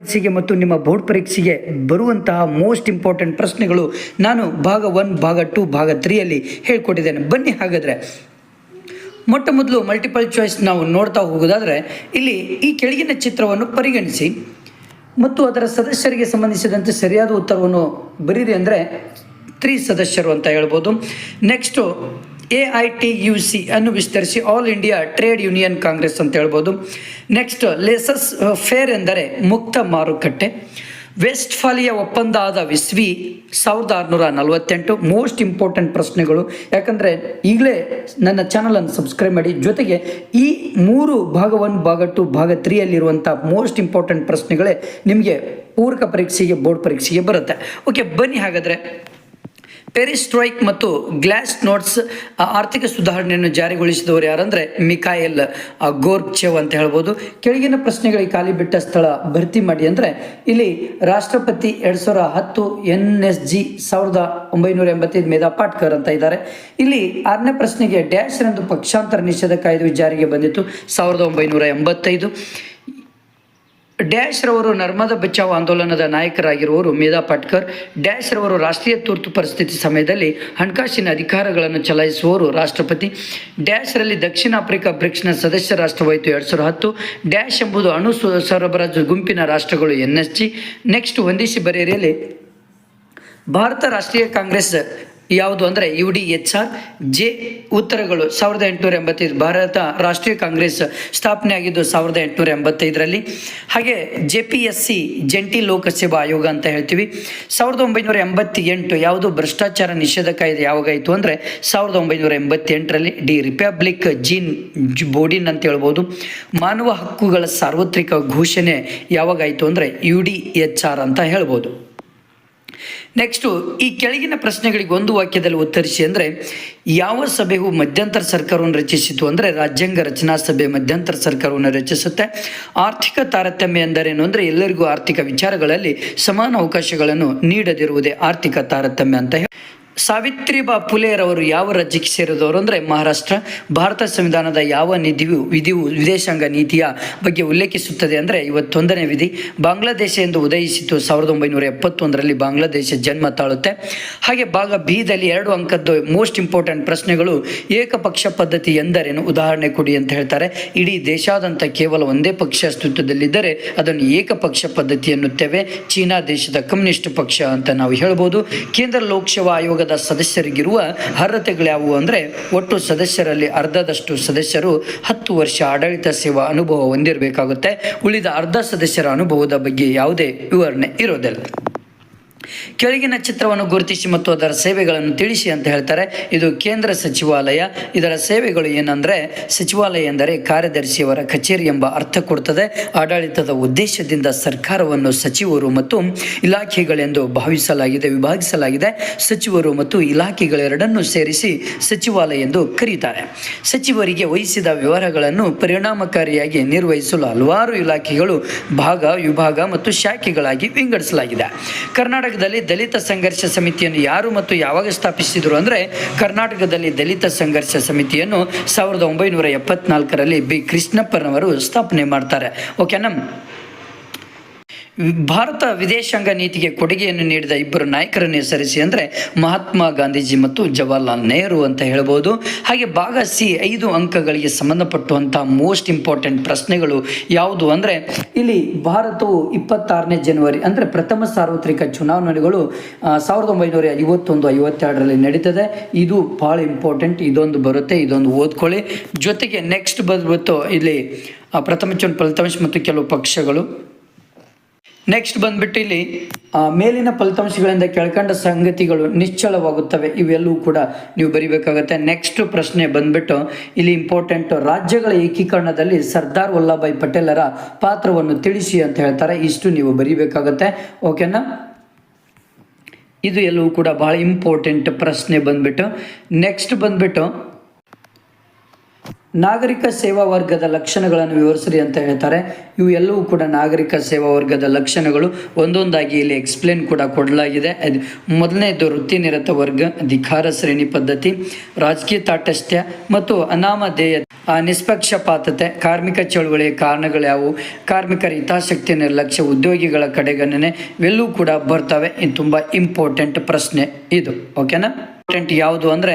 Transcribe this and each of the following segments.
ಪರೀಕ್ಷೆಗೆ ಮತ್ತು ನಿಮ್ಮ ಬೋರ್ಡ್ ಪರೀಕ್ಷೆಗೆ ಬರುವಂತಹ ಮೋಸ್ಟ್ ಇಂಪಾರ್ಟೆಂಟ್ ಪ್ರಶ್ನೆಗಳು ನಾನು ಭಾಗ 1, ಭಾಗ 2, ಭಾಗ 3ಯಲ್ಲಿ ಹೇಳ್ಕೊಟ್ಟಿದ್ದೇನೆ. ಬನ್ನಿ ಹಾಗಾದರೆ ಮೊಟ್ಟ ಮೊದಲು ಮಲ್ಟಿಪಲ್ ಚಾಯ್ಸ್ ನಾವು ನೋಡ್ತಾ ಹೋಗೋದಾದರೆ ಇಲ್ಲಿ ಈ ಕೆಳಗಿನ ಚಿತ್ರವನ್ನು ಪರಿಗಣಿಸಿ ಮತ್ತು ಅದರ ಸದಸ್ಯರಿಗೆ ಸಂಬಂಧಿಸಿದಂತೆ ಸರಿಯಾದ ಉತ್ತರವನ್ನು ಬರೀರಿ. ಅಂದರೆ 3 ಸದಸ್ಯರು ಅಂತ ಹೇಳ್ಬೋದು. ನೆಕ್ಸ್ಟು AITUC ಅನ್ನು ವಿಸ್ತರಿಸಿ all India trade union Congress ಅಂತ ಹೇಳ್ಬೋದು. ನೆಕ್ಸ್ಟ್ ಲೇಸಸ್ ಫೇರ್ ಎಂದರೆ ಮುಕ್ತ ಮಾರುಕಟ್ಟೆ. ವೆಸ್ಟ್ಫಾಲಿಯಾ ಒಪ್ಪಂದ ಆದ ಇಸ್ವಿ 1648. ಮೋಸ್ಟ್ ಇಂಪಾರ್ಟೆಂಟ್ ಪ್ರಶ್ನೆಗಳು, ಯಾಕಂದರೆ ಈಗಲೇ ನನ್ನ ಚಾನಲನ್ನು ಸಬ್ಸ್ಕ್ರೈಬ್ ಮಾಡಿ. ಜೊತೆಗೆ ಈ 3 ಭಾಗ 1, ಭಾಗ 2, ಭಾಗ 3ಯಲ್ಲಿರುವಂಥ ಮೋಸ್ಟ್ ಇಂಪಾರ್ಟೆಂಟ್ ಪ್ರಶ್ನೆಗಳೇ ನಿಮಗೆ ಪೂರಕ ಪರೀಕ್ಷೆಗೆ ಬೋರ್ಡ್ ಪರೀಕ್ಷೆಗೆ ಬರುತ್ತೆ. ಓಕೆ, ಬನ್ನಿ ಹಾಗಾದರೆ. ಪೆರಿಸ್ಟ್ರೋಯ್ಕ್ ಮತ್ತು ಗ್ಲಾಸ್ ನೋಟ್ಸ್ ಆರ್ಥಿಕ ಸುಧಾರಣೆಯನ್ನು ಜಾರಿಗೊಳಿಸಿದವರು ಯಾರಂದರೆ ಮಿಖಾಯೆಲ್ ಗೋರ್ಬಚೇವ್ ಅಂತ ಹೇಳ್ಬೋದು. ಕೆಳಗಿನ ಪ್ರಶ್ನೆಗಳಿಗೆ ಖಾಲಿ ಬಿಟ್ಟ ಸ್ಥಳ ಭರ್ತಿ ಮಾಡಿ. ಅಂದರೆ ಇಲ್ಲಿ ರಾಷ್ಟ್ರಪತಿ 2010, NSG 1985 ಮೇಧಾ ಪಾಟ್ಕರ್ ಅಂತ ಇದ್ದಾರೆ. ಇಲ್ಲಿ 6ನೇ ಪ್ರಶ್ನೆಗೆ ಡ್ಯಾಶ್ ರಂದು ಪಕ್ಷಾಂತರ ನಿಷೇಧ ಕಾಯ್ದೆ ಜಾರಿಗೆ ಬಂದಿತ್ತು 1985. ಡ್ಯಾಶ್ ರವರು ನರ್ಮದಾ ಬಚಾವ್ ಆಂದೋಲನದ ನಾಯಕರಾಗಿರುವವರು ಮೇಧಾ ಪಾಟ್ಕರ್. ಡ್ಯಾಶ್ ರವರು ರಾಷ್ಟ್ರೀಯ ತುರ್ತು ಪರಿಸ್ಥಿತಿ ಸಮಯದಲ್ಲಿ ಹಣಕಾಸಿನ ಅಧಿಕಾರಗಳನ್ನು ಚಲಾಯಿಸುವವರು ರಾಷ್ಟ್ರಪತಿ. ಡ್ಯಾಶ್ ರಲ್ಲಿ ದಕ್ಷಿಣ ಆಫ್ರಿಕಾ ಬ್ರಿಕ್ಸ್ನ ಸದಸ್ಯ ರಾಷ್ಟ್ರವಾಯಿತು 2010. ಡ್ಯಾಶ್ ಎಂಬುದು ಅಣು ಸರಬರಾಜು ಗುಂಪಿನ ರಾಷ್ಟ್ರಗಳು NSG. ನೆಕ್ಸ್ಟ್ ಹೊಂದಿಸಿ ಬರೆಯರಿಯಲ್ಲಿ ಭಾರತ ರಾಷ್ಟ್ರೀಯ ಕಾಂಗ್ರೆಸ್ ಯಾವುದು ಅಂದರೆ UDHR. ಜೆ ಉತ್ತರಗಳು 1885. ಭಾರತ ರಾಷ್ಟ್ರೀಯ ಕಾಂಗ್ರೆಸ್ ಸ್ಥಾಪನೆ ಆಗಿದ್ದು 1885ರಲ್ಲಿ. ಹಾಗೆ JPSC ಜಂಟಿ ಲೋಕಸೇವಾ ಆಯೋಗ ಅಂತ ಹೇಳ್ತೀವಿ. 1988 ಯಾವುದು ಭ್ರಷ್ಟಾಚಾರ ನಿಷೇಧ ಕಾಯ್ದೆ ಯಾವಾಗಾಯಿತು ಅಂದರೆ 1988ರಲ್ಲಿ. ರಿಪಬ್ಲಿಕ್ ಜೀನ್ ಬೋಡಿನ್ ಅಂತ ಹೇಳ್ಬೋದು. ಮಾನವ ಹಕ್ಕುಗಳ ಸಾರ್ವತ್ರಿಕ ಘೋಷಣೆ ಯಾವಾಗಾಯಿತು ಅಂದರೆ UDHR ಅಂತ ಹೇಳ್ಬೋದು. ನೆಕ್ಸ್ಟು ಈ ಕೆಳಗಿನ ಪ್ರಶ್ನೆಗಳಿಗೆ ಒಂದು ವಾಕ್ಯದಲ್ಲಿ ಉತ್ತರಿಸಿ. ಅಂದರೆ ಯಾವ ಸಭೆಯು ಮಧ್ಯಂತರ ಸರ್ಕಾರವನ್ನು ರಚಿಸಿತು ಅಂದರೆ ರಾಜ್ಯಾಂಗ ರಚನಾ ಸಭೆ ಮಧ್ಯಂತರ ಸರ್ಕಾರವನ್ನು ರಚಿಸುತ್ತೆ. ಆರ್ಥಿಕ ತಾರತಮ್ಯ ಎಂದರೇನು ಅಂದರೆ ಎಲ್ಲರಿಗೂ ಆರ್ಥಿಕ ವಿಚಾರಗಳಲ್ಲಿ ಸಮಾನ ಅವಕಾಶಗಳನ್ನು ನೀಡದಿರುವುದೇ ಆರ್ಥಿಕ ತಾರತಮ್ಯ ಅಂತ ಹೇಳಿ. ಸಾವಿತ್ರಿಬಾ ಫುಲೆರವರು ಯಾವ ರಾಜ್ಯಕ್ಕೆ ಸೇರಿದವರು ಅಂದರೆ ಮಹಾರಾಷ್ಟ್ರ. ಭಾರತ ಸಂವಿಧಾನದ ಯಾವ ವಿಧಿಯು ವಿದೇಶಾಂಗ ನೀತಿಯ ಬಗ್ಗೆ ಉಲ್ಲೇಖಿಸುತ್ತದೆ ಅಂದರೆ 51ನೇ ವಿಧಿ. ಬಾಂಗ್ಲಾದೇಶ ಎಂದು ಉದಯಿಸಿತು 1971ರಲ್ಲಿ. ಬಾಂಗ್ಲಾದೇಶ ಜನ್ಮ ತಾಳುತ್ತೆ. ಹಾಗೆ ಭಾಗ ಬಿದಲ್ಲಿ 2 ಅಂಕದ್ದು ಮೋಸ್ಟ್ ಇಂಪಾರ್ಟೆಂಟ್ ಪ್ರಶ್ನೆಗಳು. ಏಕಪಕ್ಷ ಪದ್ಧತಿ ಎಂದರೇನು ಉದಾಹರಣೆ ಕೊಡಿ ಅಂತ ಹೇಳ್ತಾರೆ. ಇಡೀ ದೇಶಾದ್ಯಂತ ಕೇವಲ ಒಂದೇ ಪಕ್ಷ ಅಸ್ತಿತ್ವದಲ್ಲಿದ್ದರೆ ಅದನ್ನು ಏಕಪಕ್ಷ ಪದ್ಧತಿ ಎನ್ನುತ್ತೇವೆ. ಚೀನಾ ದೇಶದ ಕಮ್ಯುನಿಸ್ಟ್ ಪಕ್ಷ ಅಂತ ನಾವು ಹೇಳ್ಬೋದು. ಕೇಂದ್ರ ಲೋಕಸೇವಾ ಆಯೋಗದ ಸದಸ್ಯರಿಗಿರುವ ಅರ್ಹತೆಗಳು ಯಾವುವು ಅಂದರೆ ಒಟ್ಟು ಸದಸ್ಯರಲ್ಲಿ ಅರ್ಧದಷ್ಟು ಸದಸ್ಯರು 10 ವರ್ಷ ಆಡಳಿತ ಸೇವಾ ಅನುಭವ ಹೊಂದಿರಬೇಕಾಗುತ್ತೆ. ಉಳಿದ ಅರ್ಧ ಸದಸ್ಯರ ಅನುಭವದ ಬಗ್ಗೆ ಯಾವುದೇ ವಿವರಣೆ ಇರೋದಿಲ್ಲ. ಕೆಳಗಿನ ಚಿತ್ರವನ್ನು ಗುರುತಿಸಿ ಮತ್ತು ಅದರ ಸೇವೆಗಳನ್ನು ತಿಳಿಸಿ ಅಂತ ಹೇಳ್ತಾರೆ. ಇದು ಕೇಂದ್ರ ಸಚಿವಾಲಯ. ಇದರ ಸೇವೆಗಳು ಏನಂದರೆ ಸಚಿವಾಲಯ ಎಂದರೆ ಕಾರ್ಯದರ್ಶಿಯವರ ಕಚೇರಿ ಎಂಬ ಅರ್ಥ ಕೊಡ್ತದೆ. ಆಡಳಿತದ ಉದ್ದೇಶದಿಂದ ಸರ್ಕಾರವನ್ನು ಸಚಿವರು ಮತ್ತು ಇಲಾಖೆಗಳೆಂದು ವಿಭಾಗಿಸಲಾಗಿದೆ. ಸಚಿವರು ಮತ್ತು ಇಲಾಖೆಗಳೆರಡನ್ನೂ ಸೇರಿಸಿ ಸಚಿವಾಲಯ ಎಂದು ಕರೀತಾರೆ. ಸಚಿವರಿಗೆ ವಹಿಸಿದ ವ್ಯವಹಾರಗಳನ್ನು ಪರಿಣಾಮಕಾರಿಯಾಗಿ ನಿರ್ವಹಿಸಲು ಹಲವಾರು ಇಲಾಖೆಗಳು ವಿಭಾಗ ಮತ್ತು ಶಾಖೆಗಳಾಗಿ ವಿಂಗಡಿಸಲಾಗಿದೆ. ಕರ್ನಾಟಕದಲ್ಲಿ ದಲಿತ ಸಂಘರ್ಷ ಸಮಿತಿಯನ್ನು ಯಾರು ಮತ್ತು ಯಾವಾಗ ಸ್ಥಾಪಿಸಿದರು ಅಂದರೆ ಕರ್ನಾಟಕದಲ್ಲಿ ದಲಿತ ಸಂಘರ್ಷ ಸಮಿತಿಯನ್ನು 1974ರಲ್ಲಿ ಬಿ ಕೃಷ್ಣಪ್ಪನವರು ಸ್ಥಾಪನೆ ಮಾಡ್ತಾರೆ. ಓಕೆನಾ. ಭಾರತ ವಿದೇಶಾಂಗ ನೀತಿಗೆ ಕೊಡುಗೆಯನ್ನು ನೀಡಿದ 2 ನಾಯಕರನ್ನು ಹೆಸರಿಸಿ ಅಂದರೆ ಮಹಾತ್ಮ ಗಾಂಧೀಜಿ ಮತ್ತು ಜವಾಹರ್ಲಾಲ್ ನೆಹರು ಅಂತ ಹೇಳ್ಬೋದು. ಹಾಗೆ ಭಾಗ ಸಿ 5 ಅಂಕಗಳಿಗೆ ಸಂಬಂಧಪಟ್ಟಂಥ ಮೋಸ್ಟ್ ಇಂಪಾರ್ಟೆಂಟ್ ಪ್ರಶ್ನೆಗಳು ಯಾವುದು ಅಂದರೆ ಇಲ್ಲಿ ಭಾರತವು 26ನೇ ಜನವರಿ ಅಂದರೆ ಪ್ರಥಮ ಸಾರ್ವತ್ರಿಕ ಚುನಾವಣೆಗಳು 1951-52ರಲ್ಲಿ ನಡೀತದೆ. ಇದು ಭಾಳ ಇಂಪಾರ್ಟೆಂಟ್. ಇದೊಂದು ಬರುತ್ತೆ, ಇದೊಂದು ಓದ್ಕೊಳ್ಳಿ. ಜೊತೆಗೆ ನೆಕ್ಸ್ಟ್ ಬಂದ್ಬಿಟ್ಟು ಇಲ್ಲಿ ಪ್ರಥಮ ಫಲಿತಾಂಶ ಮತ್ತು ಕೆಲವು ಪಕ್ಷಗಳು. ನೆಕ್ಸ್ಟ್ ಬಂದ್ಬಿಟ್ಟು ಇಲ್ಲಿ ಮೇಲಿನ ಫಲಿತಾಂಶಗಳಿಂದ ಕೆಳಕಂಡ ಸಂಗತಿಗಳು ನಿಶ್ಚಳವಾಗುತ್ತವೆ. ಇವೆಲ್ಲವೂ ಕೂಡ ನೀವು ಬರಿಬೇಕಾಗತ್ತೆ. ನೆಕ್ಸ್ಟ್ ಪ್ರಶ್ನೆ ಬಂದ್ಬಿಟ್ಟು ಇಲ್ಲಿ ಇಂಪಾರ್ಟೆಂಟ್. ರಾಜ್ಯಗಳ ಏಕೀಕರಣದಲ್ಲಿ ಸರ್ದಾರ್ ವಲ್ಲಭಭಾಯ್ ಪಟೇಲರ ಪಾತ್ರವನ್ನು ತಿಳಿಸಿ ಅಂತ ಹೇಳ್ತಾರೆ. ಇಷ್ಟು ನೀವು ಬರಿಬೇಕಾಗತ್ತೆ. ಓಕೆನಾ. ಇದು ಎಲ್ಲವೂ ಕೂಡ ಬಹಳ ಇಂಪಾರ್ಟೆಂಟ್ ಪ್ರಶ್ನೆ ಬಂದ್ಬಿಟ್ಟು. ನೆಕ್ಸ್ಟ್ ಬಂದ್ಬಿಟ್ಟು ನಾಗರಿಕ ಸೇವಾ ವರ್ಗದ ಲಕ್ಷಣಗಳನ್ನು ವಿವರಿಸ್ರಿ ಅಂತ ಹೇಳ್ತಾರೆ. ಇವು ಎಲ್ಲವೂ ಕೂಡ ನಾಗರಿಕ ಸೇವಾ ವರ್ಗದ ಲಕ್ಷಣಗಳು ಒಂದೊಂದಾಗಿ ಇಲ್ಲಿ ಎಕ್ಸ್ಪ್ಲೇನ್ ಕೂಡ ಕೊಡಲಾಗಿದೆ. ಮೊದಲನೇದು ವೃತ್ತಿನಿರತ ವರ್ಗ, ಅಧಿಕಾರ ಶ್ರೇಣಿ ಪದ್ಧತಿ, ರಾಜಕೀಯ ತಾಟಸ್ಥ್ಯ ಮತ್ತು ಅನಾಮಧೇಯ, ನಿಷ್ಪಕ್ಷಪಾತತೆ, ಕಾರ್ಮಿಕ ಚಳುವಳಿಯ ಕಾರಣಗಳ್ಯಾವು, ಕಾರ್ಮಿಕರ ಹಿತಾಸಕ್ತಿ ನಿರ್ಲಕ್ಷ್ಯ, ಉದ್ಯೋಗಿಗಳ ಕಡೆಗಣನೆ ಇವೆಲ್ಲವೂ ಕೂಡ ಬರ್ತವೆ. ಇದು ತುಂಬ ಇಂಪಾರ್ಟೆಂಟ್ ಪ್ರಶ್ನೆ ಇದು. ಓಕೆನಾ? ಇಂಪಾರ್ಟೆಂಟ್ ಯಾವುದು ಅಂದರೆ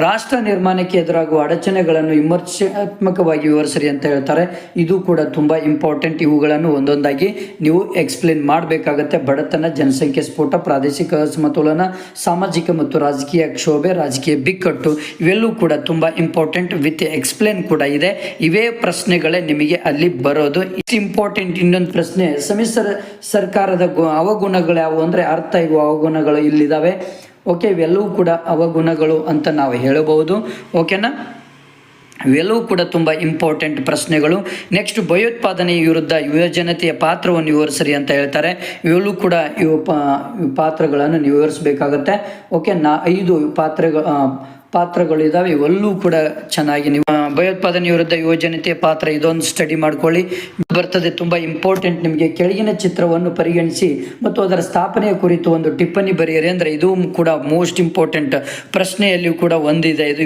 ರಾಷ್ಟ್ರ ನಿರ್ಮಾಣಕ್ಕೆ ಎದುರಾಗುವ ಅಡಚಣೆಗಳನ್ನು ವಿಮರ್ಶಾತ್ಮಕವಾಗಿ ವಿವರಿಸ್ರಿ ಅಂತ ಹೇಳ್ತಾರೆ. ಇದು ಕೂಡ ತುಂಬ ಇಂಪಾರ್ಟೆಂಟ್. ಇವುಗಳನ್ನು ಒಂದೊಂದಾಗಿ ನೀವು ಎಕ್ಸ್ಪ್ಲೇನ್ ಮಾಡಬೇಕಾಗತ್ತೆ. ಬಡತನ, ಜನಸಂಖ್ಯೆ ಸ್ಫೋಟ, ಪ್ರಾದೇಶಿಕ ಅಸಮತೋಲನ, ಸಾಮಾಜಿಕ ಮತ್ತು ರಾಜಕೀಯ ಕ್ಷೋಭೆ, ರಾಜಕೀಯ ಬಿಕ್ಕಟ್ಟು ಇವೆಲ್ಲವೂ ಕೂಡ ತುಂಬ ಇಂಪಾರ್ಟೆಂಟ್ ವಿತ್ ಎಕ್ಸ್ಪ್ಲೇನ್ ಕೂಡ ಇದೆ. ಇವೇ ಪ್ರಶ್ನೆಗಳೇ ನಿಮಗೆ ಅಲ್ಲಿ ಬರೋದು. ಇಷ್ಟು ಇಂಪಾರ್ಟೆಂಟ್. ಇನ್ನೊಂದು ಪ್ರಶ್ನೆ, ಸಮ್ಮಿಶ್ರ ಸರ್ಕಾರದ ಅವಗುಣಗಳು ಯಾವುವು ಅಂದರೆ ಅರ್ಥ ಇವು ಅವಗುಣಗಳು ಇಲ್ಲಿದ್ದಾವೆ. ಓಕೆ, ಇವೆಲ್ಲವೂ ಕೂಡ ಅವಗುಣಗಳು ಅಂತ ನಾವು ಹೇಳಬಹುದು. ಓಕೆನಾ? ಇವೆಲ್ಲವೂ ಕೂಡ ತುಂಬ ಇಂಪಾರ್ಟೆಂಟ್ ಪ್ರಶ್ನೆಗಳು. ನೆಕ್ಸ್ಟ್, ಭಯೋತ್ಪಾದನೆ ವಿರುದ್ಧ ಯುವಜನತೆಯ ಪಾತ್ರವನ್ನು ವಿವರಿಸ್ರಿ ಅಂತ ಹೇಳ್ತಾರೆ. ಇವೆಲ್ಲೂ ಕೂಡ ಪಾತ್ರಗಳನ್ನು ನೀವು ವಿವರಿಸಬೇಕಾಗತ್ತೆ. ಓಕೆ, 5 ಪಾತ್ರಗಳಿದ್ದಾವೆ. ಇವೆಲ್ಲೂ ಕೂಡ ಚೆನ್ನಾಗಿ ನೀವು ಭಯೋತ್ಪಾದನೆ ವಿರುದ್ಧ ಯುವಜನತೆಯ ಪಾತ್ರ ಇದೊಂದು ಸ್ಟಡಿ ಮಾಡ್ಕೊಳ್ಳಿ, ಬರ್ತದೆ. ತುಂಬ ಇಂಪಾರ್ಟೆಂಟ್. ನಿಮಗೆ ಕೆಳಗಿನ ಚಿತ್ರವನ್ನು ಪರಿಗಣಿಸಿ ಮತ್ತು ಅದರ ಸ್ಥಾಪನೆಯ ಕುರಿತು ಒಂದು ಟಿಪ್ಪಣಿ ಬರೆಯಿರಿ ಅಂದರೆ ಇದು ಕೂಡ ಮೋಸ್ಟ್ ಇಂಪಾರ್ಟೆಂಟ್ ಪ್ರಶ್ನೆಯಲ್ಲಿಯೂ ಕೂಡ ಒಂದಿದೆ. ಇದು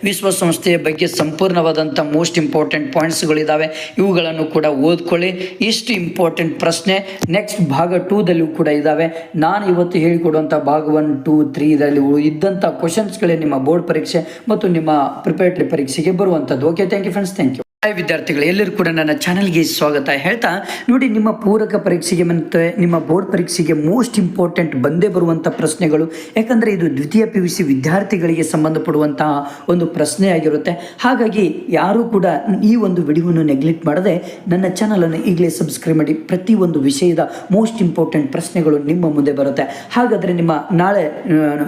ವಿಶ್ವಸಂಸ್ಥೆಯ ಬಗ್ಗೆ ಸಂಪೂರ್ಣವಾದಂಥ ಮೋಸ್ಟ್ ಇಂಪಾರ್ಟೆಂಟ್ ಪಾಯಿಂಟ್ಸ್ಗಳಿದ್ದಾವೆ. ಇವುಗಳನ್ನು ಕೂಡ ಓದ್ಕೊಳ್ಳಿ. ಇಷ್ಟು ಇಂಪಾರ್ಟೆಂಟ್ ಪ್ರಶ್ನೆ. ನೆಕ್ಸ್ಟ್ ಭಾಗ 2ದಲ್ಲಿಯೂ ಕೂಡ ಇದ್ದಾವೆ. ನಾನು ಇವತ್ತು ಹೇಳಿಕೊಡುವಂಥ ಭಾಗ 1, 2, 3ದಲ್ಲಿ ಇದ್ದಂಥ ಕ್ವಶನ್ಸ್ಗಳೇ ನಿಮ್ಮ ಬೋರ್ಡ್ ಪರೀಕ್ಷೆ ಮತ್ತು ನಿಮ್ಮ ಪ್ರಿಪರೇಟರಿ ಪರೀಕ್ಷೆಗೆ ಬರುವಂಥದ್ದು. Okay, thank you friends, thank you. ವಿದ್ಯಾರ್ಥಿಗಳು ಎಲ್ಲರೂ ಕೂಡ ನನ್ನ ಚಾನಲ್ಗೆ ಸ್ವಾಗತ ಹೇಳ್ತಾ, ನೋಡಿ, ನಿಮ್ಮ ಪೂರಕ ಪರೀಕ್ಷೆಗೆ ಮತ್ತು ನಿಮ್ಮ ಬೋರ್ಡ್ ಪರೀಕ್ಷೆಗೆ ಮೋಸ್ಟ್ ಇಂಪಾರ್ಟೆಂಟ್ ಬಂದೇ ಬರುವಂಥ ಪ್ರಶ್ನೆಗಳು. ಯಾಕಂದರೆ ಇದು ದ್ವಿತೀಯ PUC ವಿದ್ಯಾರ್ಥಿಗಳಿಗೆ ಸಂಬಂಧಪಡುವಂತಹ ಒಂದು ಪ್ರಶ್ನೆ ಆಗಿರುತ್ತೆ. ಹಾಗಾಗಿ ಯಾರೂ ಕೂಡ ಈ ಒಂದು ವಿಡಿಯೋವನ್ನು ನೆಗ್ಲೆಕ್ಟ್ ಮಾಡದೆ ನನ್ನ ಚಾನಲನ್ನು ಈಗಲೇ ಸಬ್ಸ್ಕ್ರೈಬ್ ಮಾಡಿ. ಪ್ರತಿಯೊಂದು ವಿಷಯದ ಮೋಸ್ಟ್ ಇಂಪಾರ್ಟೆಂಟ್ ಪ್ರಶ್ನೆಗಳು ನಿಮ್ಮ ಮುಂದೆ ಬರುತ್ತೆ. ಹಾಗಾದರೆ ನಿಮ್ಮ ನಾಳೆ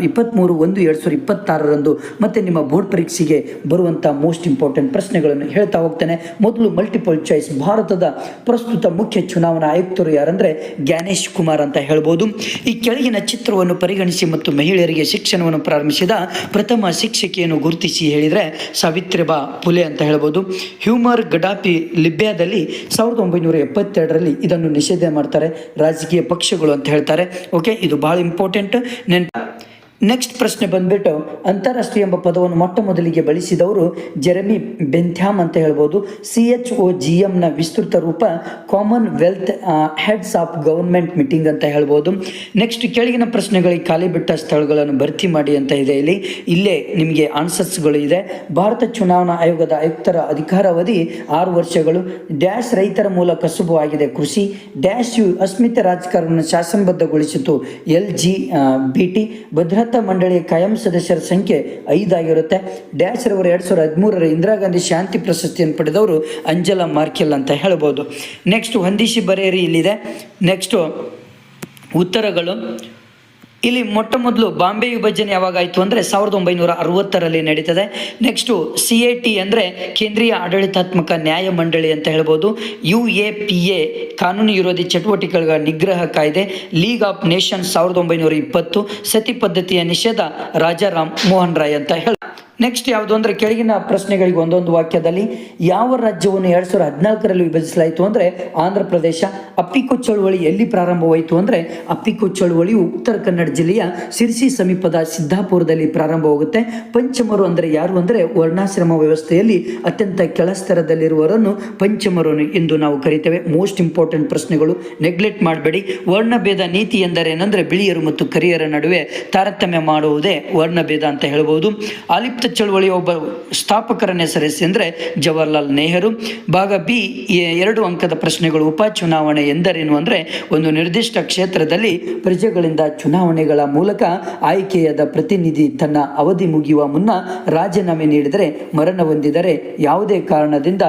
23/1/2026 ಮತ್ತು ನಿಮ್ಮ ಬೋರ್ಡ್ ಪರೀಕ್ಷೆಗೆ ಬರುವಂಥ ಮೋಸ್ಟ್ ಇಂಪಾರ್ಟೆಂಟ್ ಪ್ರಶ್ನೆಗಳನ್ನು ಹೇಳ್ತಾ ಹೋಗ್ತೇನೆ. ಮೊದಲು ಮಲ್ಟಿಪಲ್ ಚಾಯ್ಸ್. ಭಾರತದ ಪ್ರಸ್ತುತ ಮುಖ್ಯ ಚುನಾವಣಾ ಆಯುಕ್ತರು ಯಾರಂದ್ರೆ ಜ್ಞಾನೇಶ್ ಕುಮಾರ್ ಅಂತ ಹೇಳ್ಬೋದು. ಈ ಕೆಳಗಿನ ಚಿತ್ರವನ್ನು ಪರಿಗಣಿಸಿ ಮತ್ತು ಮಹಿಳೆಯರಿಗೆ ಶಿಕ್ಷಣವನ್ನು ಪ್ರಾರಂಭಿಸಿದ ಪ್ರಥಮ ಶಿಕ್ಷಕಿಯನ್ನು ಗುರುತಿಸಿ ಹೇಳಿದರೆ ಸಾವಿತ್ರಿಬಾ ಫುಲೆ ಅಂತ ಹೇಳ್ಬೋದು. ಹ್ಯೂಮರ್ ಗಡಾಫಿ ಲಿಬಿಯಾದಲ್ಲಿ 1972ರಲ್ಲಿ ಇದನ್ನು ನಿಷೇಧ ಮಾಡ್ತಾರೆ. ರಾಜಕೀಯ ಪಕ್ಷಗಳು ಅಂತ ಹೇಳ್ತಾರೆ. ಓಕೆ, ಇದು ಬಹಳ ಇಂಪಾರ್ಟೆಂಟ್. ನೆಕ್ಸ್ಟ್ ಪ್ರಶ್ನೆ ಬಂದ್ಬಿಟ್ಟು, ಅಂತಾರಾಷ್ಟ್ರೀಯ ಎಂಬ ಪದವನ್ನು ಮೊಟ್ಟ ಮೊದಲಿಗೆ ಬಳಸಿದವರು ಜೆರೆಮಿ ಬೆಂಥ್ಯಾಮ್ ಅಂತ ಹೇಳ್ಬೋದು. CHOGMನ ವಿಸ್ತೃತ ರೂಪ Commonwealth heads of government meeting ಅಂತ ಹೇಳ್ಬೋದು. ನೆಕ್ಸ್ಟ್, ಕೆಳಗಿನ ಪ್ರಶ್ನೆಗಳಿಗೆ ಖಾಲಿ ಬಿಟ್ಟ ಸ್ಥಳಗಳನ್ನು ಭರ್ತಿ ಮಾಡಿ ಅಂತ ಇದೆ. ಇಲ್ಲೇ ನಿಮಗೆ ಆನ್ಸರ್ಸ್ಗಳು ಇದೆ. ಭಾರತ ಚುನಾವಣಾ ಆಯೋಗದ ಆಯುಕ್ತರ ಅಧಿಕಾರಾವಧಿ 6 ವರ್ಷಗಳು. ಡ್ಯಾಶ್ ರೈತರ ಮೂಲ ಕಸುಬು ಆಗಿದೆ ಕೃಷಿ. ಡ್ಯಾಶ್ ಅಸ್ಮಿತೆ ರಾಜಕಾರಣವನ್ನು ಶಾಸನಬದ್ಧಗೊಳಿಸಿತು LGBT. ಭದ್ರತಾ ಮಂಡಳಿಯ ಕಾಯಂ ಸದಸ್ಯರ ಸಂಖ್ಯೆ 5 ಆಗಿರುತ್ತೆ. ಡ್ಯಾಶ್ ರವರು 2013ರ ಇಂದಿರಾ ಗಾಂಧಿ ಶಾಂತಿ ಪ್ರಶಸ್ತಿಯನ್ನು ಪಡೆದವರು ಅಂಜೆಲಾ ಮಾರ್ಕೆಲ್ ಅಂತ ಹೇಳ್ಬೋದು. ನೆಕ್ಸ್ಟ್, ಹೊಂದಿಸಿ ಬರೆಯಿರಿ ಇಲ್ಲಿದೆ. ನೆಕ್ಸ್ಟ್ ಉತ್ತರಗಳು. ಇಲ್ಲಿ ಮೊಟ್ಟ ಮೊದಲು ಬಾಂಬೆ ವಿಭಜನೆ ಯಾವಾಗ ಆಯಿತು ಅಂದರೆ 1960ರಲ್ಲಿ ನಡೀತದೆ. ನೆಕ್ಸ್ಟು CAT ಅಂದರೆ ಕೇಂದ್ರೀಯ ಆಡಳಿತಾತ್ಮಕ ನ್ಯಾಯ ಮಂಡಳಿ ಅಂತ ಹೇಳ್ಬೋದು. UAPA ಕಾನೂನು ವಿರೋಧಿ ಚಟುವಟಿಕೆಗಳ ನಿಗ್ರಹ ಕಾಯ್ದೆ. League of Nations 1920. ಸತಿ ಪದ್ಧತಿಯ ನಿಷೇಧ ರಾಜಾರಾಮ್ ಮೋಹನ್ ರಾಯ್ ಅಂತ ಹೇಳ. ನೆಕ್ಸ್ಟ್ ಯಾವುದು ಅಂದರೆ ಕೆಳಗಿನ ಪ್ರಶ್ನೆಗಳಿಗೆ ಒಂದೊಂದು ವಾಕ್ಯದಲ್ಲಿ ಯಾವ ರಾಜ್ಯವನ್ನು 2014ರಲ್ಲಿ ವಿಭಜಿಸಲಾಯಿತು ಅಂದರೆ ಆಂಧ್ರ ಪ್ರದೇಶ. ಅಪ್ಪಿಕೋ ಚಳುವಳಿ ಎಲ್ಲಿ ಪ್ರಾರಂಭವಾಯಿತು ಅಂದರೆ ಅಪ್ಪಿಕೋ ಚಳುವಳಿಯು ಉತ್ತರ ಕನ್ನಡ ಜಿಲ್ಲೆಯ ಸಿರ್ಸಿ ಸಮೀಪದ ಸಿದ್ದಾಪುರದಲ್ಲಿ ಪ್ರಾರಂಭವಾಗುತ್ತೆ. ಪಂಚಮರು ಅಂದರೆ ಯಾರು ಅಂದರೆ ವರ್ಣಾಶ್ರಮ ವ್ಯವಸ್ಥೆಯಲ್ಲಿ ಅತ್ಯಂತ ಕೆಳಸ್ತರದಲ್ಲಿರುವವರನ್ನು ಪಂಚಮರು ಎಂದು ನಾವು ಕರಿತೇವೆ. ಮೋಸ್ಟ್ ಇಂಪಾರ್ಟೆಂಟ್ ಪ್ರಶ್ನೆಗಳು, ನೆಗ್ಲೆಕ್ಟ್ ಮಾಡಬೇಡಿ. ವರ್ಣಭೇದ ನೀತಿ ಎಂದರೇನೆಂದರೆ ಬಿಳಿಯರು ಮತ್ತು ಕರಿಯರ ನಡುವೆ ತಾರತಮ್ಯ ಮಾಡುವುದೇ ವರ್ಣಭೇದ ಅಂತ ಹೇಳ್ಬೋದು. ಆಲಿಪ್ತ ಚಳುವಳಿಯ ಒಬ್ಬ ಸ್ಥಾಪಕರನ್ನ ಹೆಸರಿಸಿ ಅಂದರೆ ಜವಾಹರ್ಲಾಲ್ ನೆಹರು. ಭಾಗ B 2 ಅಂಕದ ಪ್ರಶ್ನೆಗಳು. ಉಪಚುನಾವಣೆ ಎಂದರೇನು ಅಂದರೆ ಒಂದು ನಿರ್ದಿಷ್ಟ ಕ್ಷೇತ್ರದಲ್ಲಿ ಪ್ರಜೆಗಳಿಂದ ಚುನಾವಣೆಗಳ ಮೂಲಕ ಆಯ್ಕೆಯಾದ ಪ್ರತಿನಿಧಿ ತನ್ನ ಅವಧಿ ಮುಗಿಯುವ ಮುನ್ನ ರಾಜೀನಾಮೆ ನೀಡಿದರೆ, ಮರಣ ಹೊಂದಿದರೆ, ಯಾವುದೇ ಕಾರಣದಿಂದ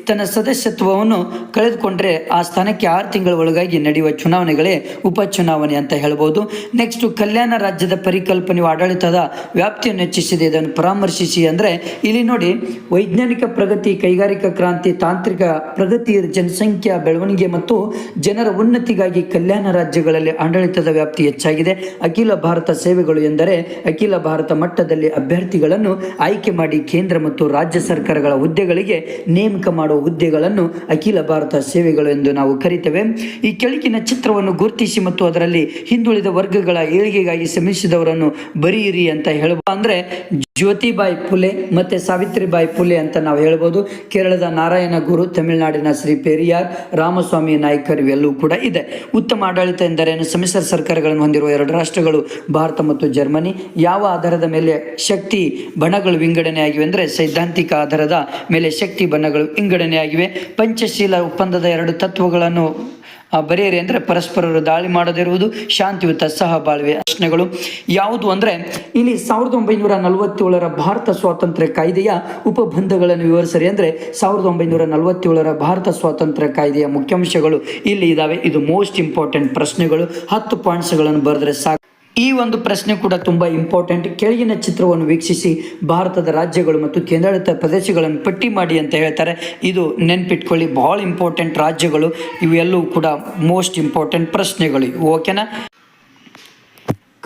ತನ್ನ ಸದಸ್ಯತ್ವವನ್ನು ಕಳೆದುಕೊಂಡ್ರೆ ಆ ಸ್ಥಾನಕ್ಕೆ 6 ತಿಂಗಳ ಒಳಗಾಗಿ ನಡೆಯುವ ಚುನಾವಣೆಗಳೇ ಉಪಚುನಾವಣೆ ಅಂತ ಹೇಳ್ಬೋದು. ನೆಕ್ಸ್ಟ್, ಕಲ್ಯಾಣ ರಾಜ್ಯದ ಪರಿಕಲ್ಪನೆಯು ಆಡಳಿತದ ವ್ಯಾಪ್ತಿಯನ್ನು ಹೆಚ್ಚಿಸಿದೆ, ಇದನ್ನು ಪರಾಮರ್ಶಿಸಿ. ಅಂದರೆ ಇಲ್ಲಿ ನೋಡಿ, ವೈಜ್ಞಾನಿಕ ಪ್ರಗತಿ, ಕೈಗಾರಿಕಾ ಕ್ರಾಂತಿ, ತಾಂತ್ರಿಕ ಪ್ರಗತಿ, ಜನಸಂಖ್ಯಾ ಬೆಳವಣಿಗೆ ಮತ್ತು ಜನರ ಉನ್ನತಿಗಾಗಿ ಕಲ್ಯಾಣ ರಾಜ್ಯಗಳಲ್ಲಿ ಆಡಳಿತದ ವ್ಯಾಪ್ತಿ ಹೆಚ್ಚಾಗಿದೆ. ಅಖಿಲ ಭಾರತ ಸೇವೆಗಳು ಎಂದರೆ ಅಖಿಲ ಭಾರತ ಮಟ್ಟದಲ್ಲಿ ಅಭ್ಯರ್ಥಿಗಳನ್ನು ಆಯ್ಕೆ ಮಾಡಿ ಕೇಂದ್ರ ಮತ್ತು ರಾಜ್ಯ ಸರ್ಕಾರಗಳ ಹುದ್ದೆಗಳಿಗೆ ನೇಮಕ ಮಾಡುವ ಹುದ್ದೆಗಳನ್ನು ಅಖಿಲ ಭಾರತ ಸೇವೆಗಳು ಎಂದು ನಾವು ಕರಿತೇವೆ. ಈ ಕೆಳಗಿನ ಚಿತ್ರವನ್ನು ಗುರುತಿಸಿ ಮತ್ತು ಅದರಲ್ಲಿ ಹಿಂದುಳಿದ ವರ್ಗಗಳ ಏಳಿಗೆಗಾಗಿ ಶ್ರಮಿಸಿದವರನ್ನು ಬರೆಯಿರಿ ಅಂತ ಹೇಳುವ. ಅಂದರೆ ಜ್ಯೋತಿಬಾಯಿ ಫುಲೆ ಮತ್ತು ಸಾವಿತ್ರಿಬಾಯಿ ಫುಲೆ ಅಂತ ನಾವು ಹೇಳ್ಬೋದು. ಕೇರಳದ ನಾರಾಯಣ ಗುರು, ತಮಿಳುನಾಡಿನ ಶ್ರೀ ಪೆರಿಯಾರ್, ರಾಮಸ್ವಾಮಿ ನಾಯ್ಕರ್ ಇವೆಲ್ಲವೂ ಕೂಡ ಇದೆ. ಉತ್ತಮ ಆಡಳಿತ ಎಂದರೇನು? ಸಮ್ಮಿಶ್ರ ಸರ್ಕಾರಗಳನ್ನು ಹೊಂದಿರುವ 2 ರಾಷ್ಟ್ರಗಳು ಭಾರತ ಮತ್ತು ಜರ್ಮನಿ. ಯಾವ ಆಧಾರದ ಮೇಲೆ ಶಕ್ತಿ ಬಣಗಳು ವಿಂಗಡಣೆಯಾಗಿವೆ ಅಂದರೆ ಸೈದ್ಧಾಂತಿಕ ಆಧಾರದ ಮೇಲೆ ಶಕ್ತಿ ಬಣಗಳು ವಿಂಗಡಣೆಯಾಗಿವೆ. ಪಂಚಶೀಲ ಒಪ್ಪಂದದ 2 ತತ್ವಗಳನ್ನು ಬರೆಯಿರಿ ಅಂದರೆ ಪರಸ್ಪರರು ದಾಳಿ ಮಾಡದಿರುವುದು, ಶಾಂತಿಯುತ ಸಹಬಾಳ್ವೆ. ಪ್ರಶ್ನೆಗಳು ಯಾವುದು ಅಂದರೆ ಇಲ್ಲಿ 1947ರ ಭಾರತ ಸ್ವಾತಂತ್ರ್ಯ ಕಾಯ್ದೆಯ ಉಪಬಂಧಗಳನ್ನು ವಿವರಿಸರಿ. ಅಂದರೆ 1947ರ ಭಾರತ ಸ್ವಾತಂತ್ರ್ಯ ಕಾಯ್ದೆಯ ಮುಖ್ಯಾಂಶಗಳು ಇಲ್ಲಿ ಇದಾವೆ. ಇದು ಮೋಸ್ಟ್ ಇಂಪಾರ್ಟೆಂಟ್ ಪ್ರಶ್ನೆಗಳು. 10 ಪಾಯಿಂಟ್ಸ್ಗಳನ್ನು ಬರೆದ್ರೆ ಸಾಕು. ಈ ಒಂದು ಪ್ರಶ್ನೆ ಕೂಡ ತುಂಬ ಇಂಪಾರ್ಟೆಂಟ್. ಕೆಳಗಿನ ಚಿತ್ರವನ್ನು ವೀಕ್ಷಿಸಿ ಭಾರತದ ರಾಜ್ಯಗಳು ಮತ್ತು ಕೇಂದ್ರಾಡಳಿತ ಪ್ರದೇಶಗಳನ್ನು ಪಟ್ಟಿ ಮಾಡಿ ಅಂತ ಹೇಳ್ತಾರೆ. ಇದು ನೆನ್ಪಿಟ್ಕೊಳ್ಳಿ, ಬಹಳ ಇಂಪಾರ್ಟೆಂಟ್ ರಾಜ್ಯಗಳು ಇವೆಲ್ಲವೂ ಕೂಡ ಮೋಸ್ಟ್ ಇಂಪಾರ್ಟೆಂಟ್ ಪ್ರಶ್ನೆಗಳು. ಓಕೆನಾ?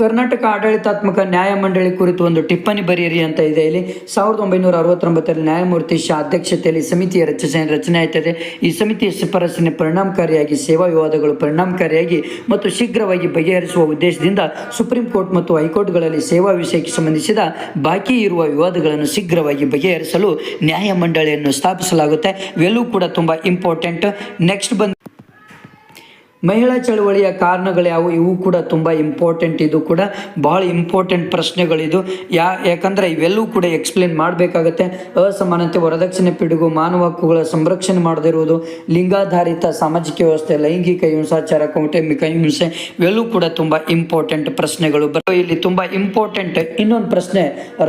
ಕರ್ನಾಟಕ ಆಡಳಿತಾತ್ಮಕ ನ್ಯಾಯಮಂಡಳಿ ಕುರಿತು ಒಂದು ಟಿಪ್ಪಣಿ ಬರೆಯಿರಿ ಅಂತ ಇದೆ. ಇಲ್ಲಿ 1969ರಲ್ಲಿ ನ್ಯಾಯಮೂರ್ತಿ ಶಾ ಅಧ್ಯಕ್ಷತೆಯಲ್ಲಿ ಸಮಿತಿಯ ರಚನೆ ಆಯ್ತದೆ. ಈ ಸಮಿತಿಯ ಶಿಫಾರಸಿನ ಪರಿಣಾಮಕಾರಿಯಾಗಿ ಸೇವಾ ವಿವಾದಗಳು ಪರಿಣಾಮಕಾರಿಯಾಗಿ ಮತ್ತು ಶೀಘ್ರವಾಗಿ ಬಗೆಹರಿಸುವ ಉದ್ದೇಶದಿಂದ ಸುಪ್ರೀಂ ಕೋರ್ಟ್ ಮತ್ತು ಹೈಕೋರ್ಟ್ಗಳಲ್ಲಿ ಸೇವಾ ವಿಷಯಕ್ಕೆ ಸಂಬಂಧಿಸಿದ ಬಾಕಿ ಇರುವ ವಿವಾದಗಳನ್ನು ಶೀಘ್ರವಾಗಿ ಬಗೆಹರಿಸಲು ನ್ಯಾಯಮಂಡಳಿಯನ್ನು ಸ್ಥಾಪಿಸಲಾಗುತ್ತೆ. ಇವೆಲ್ಲವೂ ಕೂಡ ತುಂಬ ಇಂಪಾರ್ಟೆಂಟ್. ನೆಕ್ಸ್ಟ್ ಬಂದು ಮಹಿಳಾ ಚಳವಳಿಯ ಕಾರಣಗಳ್ಯಾವು? ಇವು ಕೂಡ ತುಂಬ ಇಂಪಾರ್ಟೆಂಟ್. ಇದು ಕೂಡ ಭಾಳ ಇಂಪಾರ್ಟೆಂಟ್ ಪ್ರಶ್ನೆಗಳಿದು. ಯಾಕಂದರೆ ಇವೆಲ್ಲವೂ ಕೂಡ ಎಕ್ಸ್ಪ್ಲೇನ್ ಮಾಡಬೇಕಾಗತ್ತೆ. ಅಸಮಾನತೆ, ವರದಕ್ಷಿಣೆ ಪಿಡುಗು, ಮಾನವ ಹಕ್ಕುಗಳ ಸಂರಕ್ಷಣೆ ಮಾಡದಿರುವುದು, ಲಿಂಗಾಧಾರಿತ ಸಾಮಾಜಿಕ ವ್ಯವಸ್ಥೆ, ಲೈಂಗಿಕ ಹಿಂಸಾಚಾರ, ಕೌಟುಂಬಿಕ ಹಿಂಸೆ, ಇವೆಲ್ಲವೂ ಕೂಡ ತುಂಬ ಇಂಪಾರ್ಟೆಂಟ್ ಪ್ರಶ್ನೆಗಳು. ಇಲ್ಲಿ ತುಂಬ ಇಂಪಾರ್ಟೆಂಟ್ ಇನ್ನೊಂದು ಪ್ರಶ್ನೆ,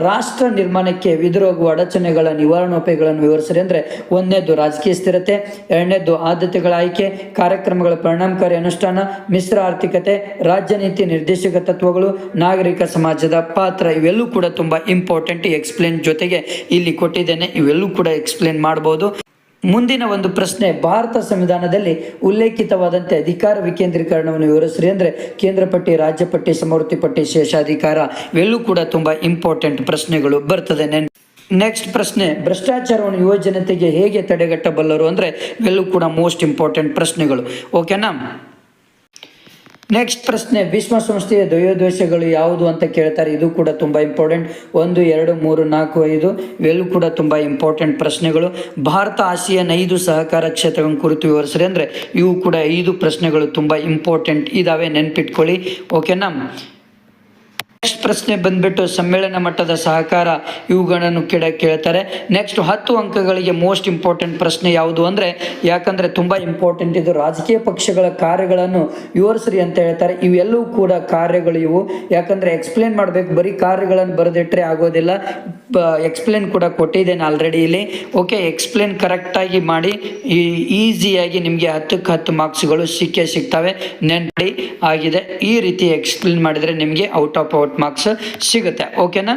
ರಾಷ್ಟ್ರ ನಿರ್ಮಾಣಕ್ಕೆ ವಿಧಿರೋಗುವ ಅಡಚಣೆಗಳ ನಿವಾರಣೋಪಾಯಗಳನ್ನು ವಿವರಿಸಿರಿ. ಅಂದರೆ 1ನೇದು ರಾಜಕೀಯ ಸ್ಥಿರತೆ, 2ನೇದು ಆದ್ಯತೆಗಳ ಆಯ್ಕೆ, ಕಾರ್ಯಕ್ರಮಗಳ ಪರಿಣಾಮ ಅನುಷ್ಠಾನ, ಮಿಶ್ರ ಆರ್ಥಿಕತೆ, ರಾಜ್ಯ ನೀತಿ ನಿರ್ದೇಶಕ ತತ್ವಗಳು, ನಾಗರಿಕ ಸಮಾಜದ ಪಾತ್ರ. ಇವೆಲ್ಲೂ ಕೂಡ ತುಂಬಾ ಇಂಪಾರ್ಟೆಂಟ್. ಎಕ್ಸ್ಪ್ಲೇನ್ ಜೊತೆಗೆ ಇಲ್ಲಿ ಕೊಟ್ಟಿದ್ದೇನೆ, ಇವೆಲ್ಲೂ ಕೂಡ ಎಕ್ಸ್ಪ್ಲೇನ್ ಮಾಡಬಹುದು. ಮುಂದಿನ ಒಂದು ಪ್ರಶ್ನೆ, ಭಾರತ ಸಂವಿಧಾನದಲ್ಲಿ ಉಲ್ಲೇಖಿತವಾದಂತೆ ಅಧಿಕಾರ ವಿಕೇಂದ್ರೀಕರಣವನ್ನು ವಿವರಿಸ್ರಿ. ಅಂದರೆ ಕೇಂದ್ರ ಪಟ್ಟಿ, ರಾಜ್ಯ ಪಟ್ಟಿ, ಸಮವರ್ತಿ ಪಟ್ಟಿ, ಶೇಷಾಧಿಕಾರ, ಇವೆಲ್ಲೂ ಕೂಡ ತುಂಬಾ ಇಂಪಾರ್ಟೆಂಟ್ ಪ್ರಶ್ನೆಗಳು ಬರ್ತದೆ. ನೆಕ್ಸ್ಟ್ ಪ್ರಶ್ನೆ, ಭ್ರಷ್ಟಾಚಾರವನ್ನು ಯುವ ಜನತೆಗೆ ಹೇಗೆ ತಡೆಗಟ್ಟಬಲ್ಲರು? ಅಂದರೆ ಇವೆಲ್ಲೂ ಕೂಡ ಮೋಸ್ಟ್ ಇಂಪಾರ್ಟೆಂಟ್ ಪ್ರಶ್ನೆಗಳು. ಓಕೆನಾ? ನೆಕ್ಸ್ಟ್ ಪ್ರಶ್ನೆ, ವಿಶ್ವಸಂಸ್ಥೆಯ ಧ್ಯೇಯೋದ್ದೇಶಗಳು ಯಾವುದು ಅಂತ ಕೇಳ್ತಾರೆ. ಇದು ಕೂಡ ತುಂಬ ಇಂಪಾರ್ಟೆಂಟ್. 1, 2, 3, 4, 5 ಇವೆಲ್ಲೂ ಕೂಡ ತುಂಬ ಇಂಪಾರ್ಟೆಂಟ್ ಪ್ರಶ್ನೆಗಳು. ಭಾರತ ಆಸಿಯಾನ್ 5 ಸಹಕಾರ ಕ್ಷೇತ್ರಗಳ ಕುರಿತು ವಿವರಿಸ್ರಿ. ಅಂದರೆ ಇವು ಕೂಡ 5 ಪ್ರಶ್ನೆಗಳು ತುಂಬ ಇಂಪಾರ್ಟೆಂಟ್ ಇದಾವೆ, ನೆನ್ಪಿಟ್ಕೊಳ್ಳಿ. ಓಕೆನಾ? ನೆಕ್ಸ್ಟ್ ಪ್ರಶ್ನೆ ಬಂದ್ಬಿಟ್ಟು ಸಮ್ಮೇಳನ ಮಟ್ಟದ ಸಹಕಾರ, ಇವುಗಳನ್ನು ಕೇಳ್ತಾರೆ. ನೆಕ್ಸ್ಟ್ 10 ಅಂಕಗಳಿಗೆ ಮೋಸ್ಟ್ ಇಂಪಾರ್ಟೆಂಟ್ ಪ್ರಶ್ನೆ ಯಾವುದು ಅಂದರೆ, ಯಾಕಂದರೆ ತುಂಬ ಇಂಪಾರ್ಟೆಂಟ್ ಇದು, ರಾಜಕೀಯ ಪಕ್ಷಗಳ ಕಾರ್ಯಗಳನ್ನು ವಿವರಿಸ್ರಿ ಅಂತ ಹೇಳ್ತಾರೆ. ಇವೆಲ್ಲವೂ ಕೂಡ ಕಾರ್ಯಗಳು ಇವು. ಯಾಕಂದರೆ ಎಕ್ಸ್ಪ್ಲೇನ್ ಮಾಡಬೇಕು, ಬರೀ ಕಾರ್ಯಗಳನ್ನು ಬರೆದಿಟ್ಟರೆ ಆಗೋದಿಲ್ಲ. ಎಕ್ಸ್ಪ್ಲೇನ್ ಕೂಡ ಕೊಟ್ಟಿದ್ದೇನೆ ಆಲ್ರೆಡಿ ಇಲ್ಲಿ. ಓಕೆ, ಎಕ್ಸ್ಪ್ಲೇನ್ ಕರೆಕ್ಟಾಗಿ ಮಾಡಿ, ಈಸಿಯಾಗಿ ನಿಮಗೆ 10ಕ್ಕೆ 10 ಮಾರ್ಕ್ಸ್ಗಳು ಸಿಗ್ತವೆ. ನೆನ್ಪಡಿ ಆಗಿದೆ. ಈ ರೀತಿ ಎಕ್ಸ್ಪ್ಲೇನ್ ಮಾಡಿದರೆ ನಿಮಗೆ ಔಟ್ ಆಫ್ ಮಾರ್ಕ್ಸ್ ಸಿಗುತ್ತೆ. ಓಕೆನಾ?